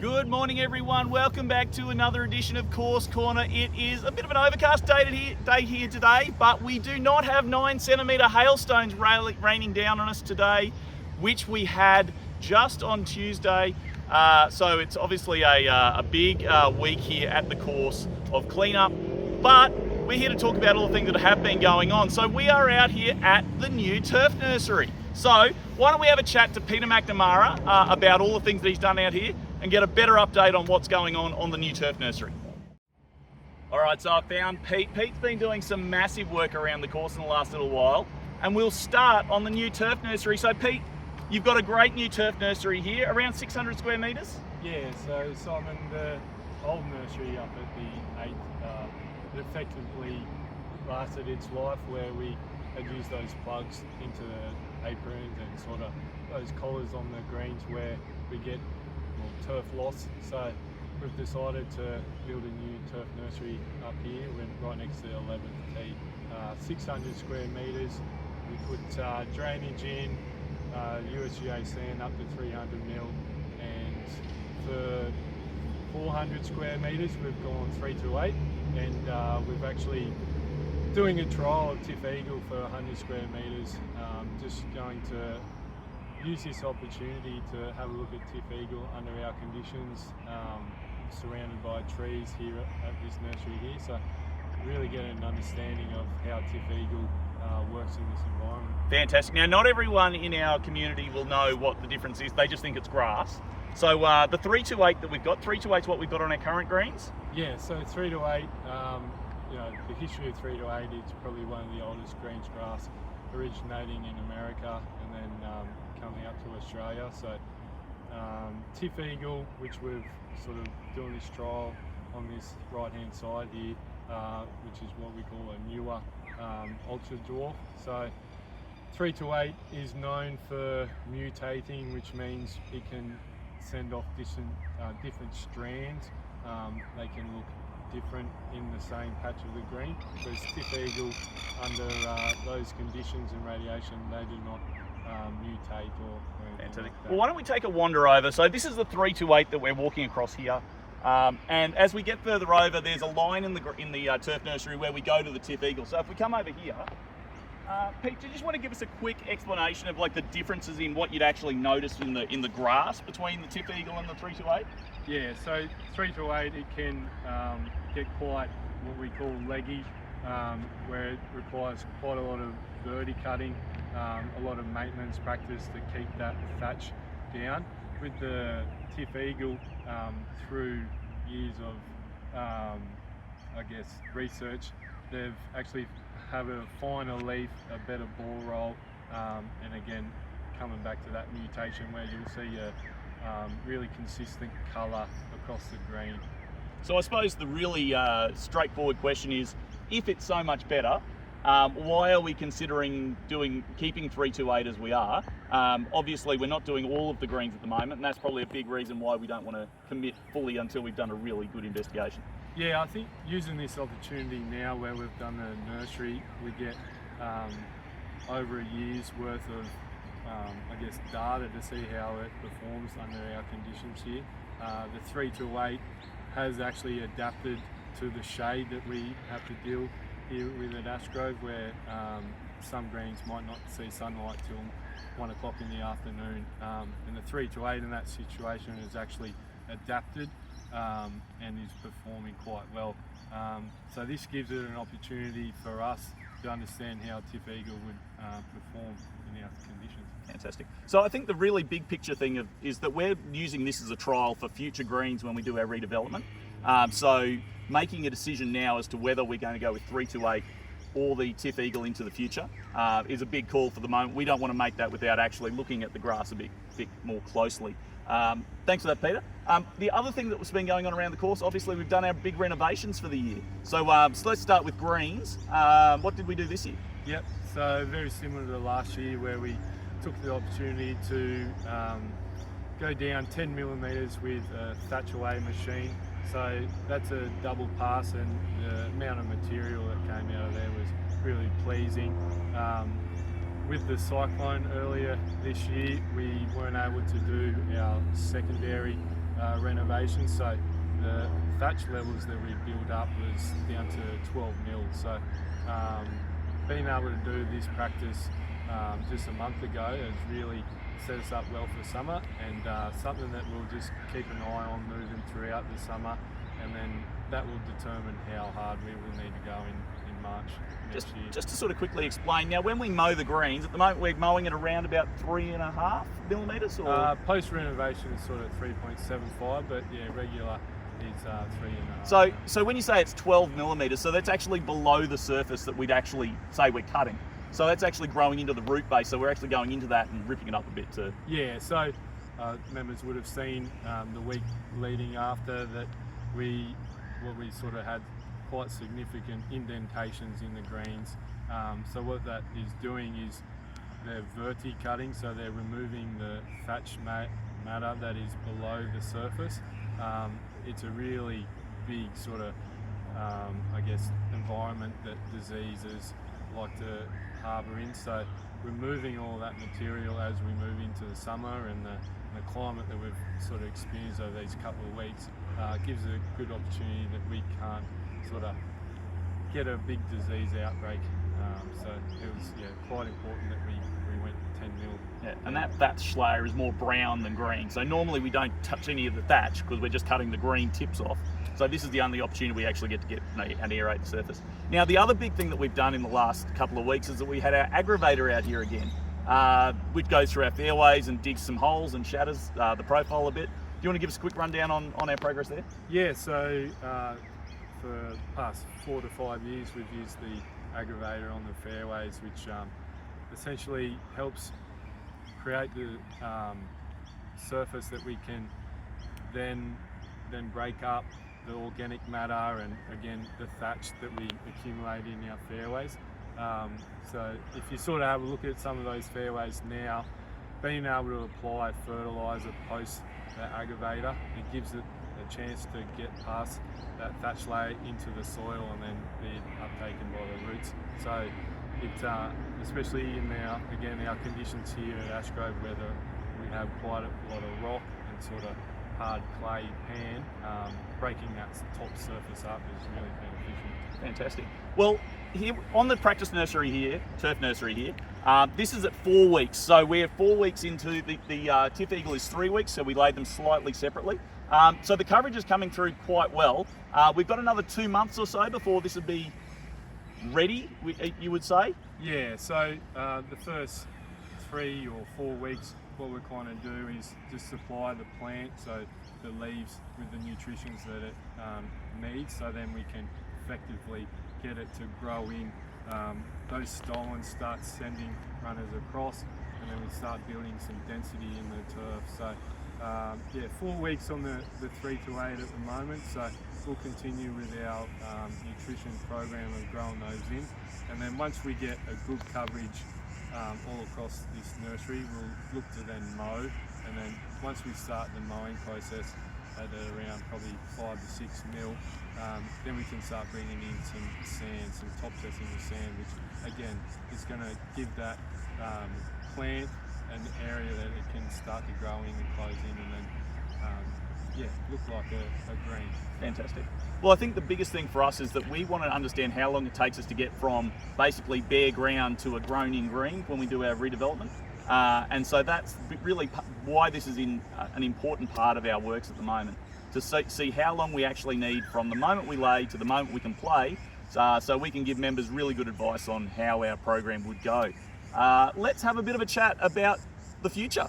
Good morning, everyone. Welcome back to another edition of Course Corner. It is a bit of an overcast day here today, but we do not have 9-centimetre hailstones raining down on us today, which we had just on Tuesday. So it's obviously a big week here at the course of cleanup, but we're here to talk about all the things that have been going on. So we are out here at the new turf nursery. So why don't we have a chat to Peter McNamara about all the things that he's done out here and get a better update on what's going on the new turf nursery. All right, so I found Pete. Pete's been doing some massive work around the course in the last little while, and we'll start on the new turf nursery. So Pete, you've got a great new turf nursery here, around 600 square metres? Yeah, so Simon, the old nursery up at the 8th, it effectively lasted its life where we had used those plugs into the aprons and sort of those collars on the greens where we get turf loss. So we've decided to build a new turf nursery up here. We're right next to the 11th tee, 600 square metres. We put drainage in, USGA sand up to 300 mil, and for 400 square metres we've gone 328, and we've actually doing a trial of Tiff Eagle for 100 square metres. Just going to use this opportunity to have a look at Tiff Eagle under our conditions, surrounded by trees here at this nursery here. So really get an understanding of how Tiff Eagle works in this environment. Fantastic. Now, not everyone in our community will know what the difference is. They just think it's grass. So the 328 that we've got, 328 is what we've got on our current greens? Yeah, so 328, you know, the history of 328, it's probably one of the oldest greens grass, originating in America and then coming up to Australia. So Tiff Eagle, which we're sort of doing this trial on this right hand side here, which is what we call a newer ultra dwarf. So 328 is known for mutating, which means it can send off different strands. They can look different in the same patch of the green. Whereas Tiff Eagle, under those conditions and radiation, they do not mutate or anything like that. Well, why don't we take a wander over? So this is the 328 that we're walking across here. And as we get further over, there's a line in the turf nursery where we go to the Tiff Eagle. So if we come over here, Pete, do you just want to give us a quick explanation of like the differences in what you'd actually noticed in the grass between the Tiff Eagle and the 328? Yeah, so 328, it can get quite what we call leggy, where it requires quite a lot of verti cutting, a lot of maintenance practice to keep that thatch down. With the Tiff Eagle, through years of, I guess, research, they've actually have a finer leaf, a better ball roll, and again, coming back to that mutation where you'll see a really consistent colour across the green. So I suppose the really straightforward question is, if it's so much better, why are we considering keeping 328 as we are? Obviously, we're not doing all of the greens at the moment, and that's probably a big reason why we don't want to commit fully until we've done a really good investigation. Yeah, I think using this opportunity now where we've done the nursery, we get over a year's worth of I guess data to see how it performs under our conditions here. The 328 has actually adapted to the shade that we have to deal here with at Ashgrove, where some greens might not see sunlight till 1 o'clock in the afternoon, and the 328 in that situation has actually adapted and is performing quite well. So this gives it an opportunity for us to understand how Tiff Eagle would perform in our conditions. Fantastic. So I think the really big picture thing is that we're using this as a trial for future greens when we do our redevelopment. So making a decision now as to whether we're going to go with 328 or the Tiff Eagle into the future is a big call for the moment. We don't want to make that without actually looking at the grass a bit more closely. Thanks for that, Peter. The other thing that's been going on around the course, obviously we've done our big renovations for the year. So let's start with greens. What did we do this year? Yep, so very similar to last year where we took the opportunity to go down 10 millimetres with a thatch away machine. So that's a double pass, and the amount of material that came out of there was really pleasing. With the cyclone earlier this year, we weren't able to do our secondary renovation, so the thatch levels that we built up was down to 12 mil. So being able to do this practice just a month ago has really set us up well for summer, and something that we'll just keep an eye on moving throughout the summer, and then that will determine how hard we will need to go in March next year. Just to sort of quickly explain, now when we mow the greens, at the moment we're mowing at around about 3.5 millimetres? Or? Post renovation is sort of 3.75, but yeah, regular is 3.5. So when you say it's 12 millimetres, so that's actually below the surface that we'd actually say we're cutting. So that's actually growing into the root base, so we're actually going into that and ripping it up a bit too. Yeah, so members would have seen the week leading after that we sort of had quite significant indentations in the greens. So what that is doing is they're verti-cutting, so they're removing the thatch matter that is below the surface. It's a really big sort of, I guess, environment that diseases like to harbour in. So removing all that material as we move into the summer and the climate that we've sort of experienced over these couple of weeks gives a good opportunity that we can't sort of get a big disease outbreak. So it was quite important that we went 10 mil. Yeah, and that thatch layer is more brown than green. So normally we don't touch any of the thatch because we're just cutting the green tips off. So this is the only opportunity we actually get to get and aerate the surface. Now the other big thing that we've done in the last couple of weeks is that we had our aggravator out here again, which goes through our fairways and digs some holes and shatters the profile a bit. Do you want to give us a quick rundown on our progress there? Yeah, so for the past 4 to 5 years we've used the aggravator on the fairways, which essentially helps create the surface that we can then break up the organic matter and again the thatch that we accumulate in our fairways. So if you sort of have a look at some of those fairways now, being able to apply fertiliser post the aggravator, it gives it a chance to get past that thatch layer into the soil and then be uptaken by the roots. So it, especially in our conditions here at Ashgrove, where we have quite a lot of rock and sort of hard clay pan, breaking that top surface up is really beneficial. Fantastic. Well, here on the practice nursery here, turf nursery here, this is at 4 weeks. So we're 4 weeks into the Tiff Eagle is 3 weeks, so we laid them slightly separately. So the coverage is coming through quite well. We've got another 2 months or so before this would be ready, you would say? Yeah, so the first 3 or 4 weeks, what we're trying to do is just supply the plant, so the leaves, with the nutritions that it needs, so then we can effectively get it to grow in. Those stolons start sending runners across, and then we start building some density in the turf. So yeah, 4 weeks on the 3 to 8 at the moment, so we'll continue with our nutrition program of growing those in, and then once we get a good coverage all across this nursery, we'll look to then mow, and then once we start the mowing process at around probably 5 to 6 mil, then we can start bringing in some sand, some top dressing of sand, which again is going to give that plant an area that it can start to grow in and close in, and then look like a green. Fantastic. Well, I think the biggest thing for us is that we want to understand how long it takes us to get from basically bare ground to a grown-in green when we do our redevelopment. And so that's really why this is an important part of our works at the moment, to see how long we actually need from the moment we lay to the moment we can play, so we can give members really good advice on how our program would go. Let's have a bit of a chat about the future.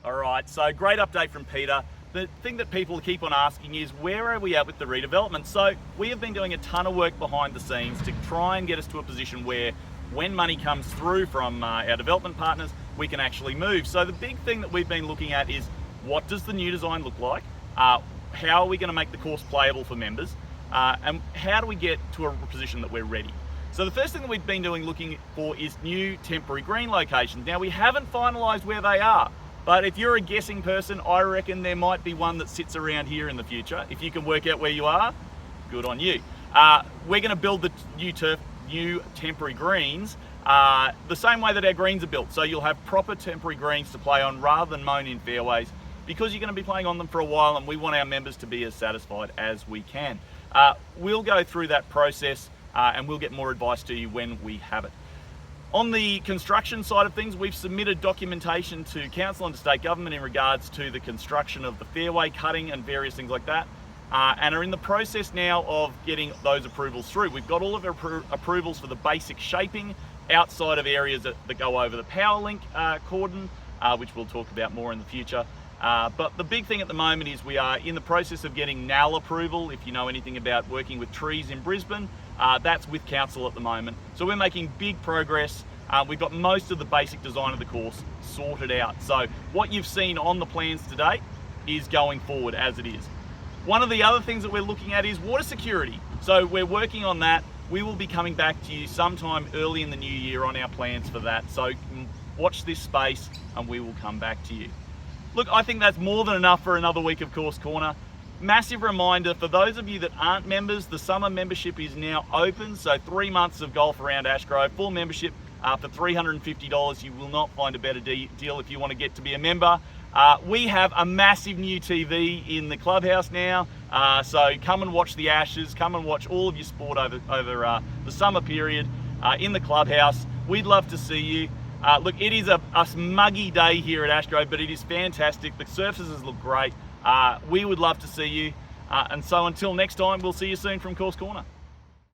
All right, so great update from Peter. The thing that people keep on asking is, where are we at with the redevelopment? So we have been doing a ton of work behind the scenes to try and get us to a position where when money comes through from our development partners, we can actually move. So the big thing that we've been looking at is, what does the new design look like? How are we going to make the course playable for members? And how do we get to a position that we're ready? So the first thing that we've been looking for is new temporary green locations. Now, we haven't finalised where they are, but if you're a guessing person, I reckon there might be one that sits around here in the future. If you can work out where you are, good on you. We're going to build the new temporary greens the same way that our greens are built. So you'll have proper temporary greens to play on rather than mown in fairways. because you're going to be playing on them for a while, and we want our members to be as satisfied as we can. We'll go through that process and we'll get more advice to you when we have it. On the construction side of things, we've submitted documentation to Council and to State Government in regards to the construction of the fairway cutting and various things like that, and are in the process now of getting those approvals through. We've got all of our approvals for the basic shaping outside of areas that go over the power link cordon, which we'll talk about more in the future. But the big thing at the moment is we are in the process of getting NAL approval. If you know anything about working with trees in Brisbane, that's with Council at the moment. So we're making big progress. We've got most of the basic design of the course sorted out. So what you've seen on the plans today is going forward as it is. One of the other things that we're looking at is water security. So we're working on that. We will be coming back to you sometime early in the new year on our plans for that. So watch this space and we will come back to you. Look, I think that's more than enough for another week of Course Corner. Massive reminder for those of you that aren't members, the summer membership is now open. So 3 months of golf around Ashgrove, full membership for $350. You will not find a better deal if you want to get to be a member. We have a massive new TV in the clubhouse now. So come and watch the Ashes, come and watch all of your sport over the summer period in the clubhouse. We'd love to see you. Look, it is a muggy day here at Ashgrove, but it is fantastic. The surfaces look great. We would love to see you. And so until next time, we'll see you soon from Course Corner.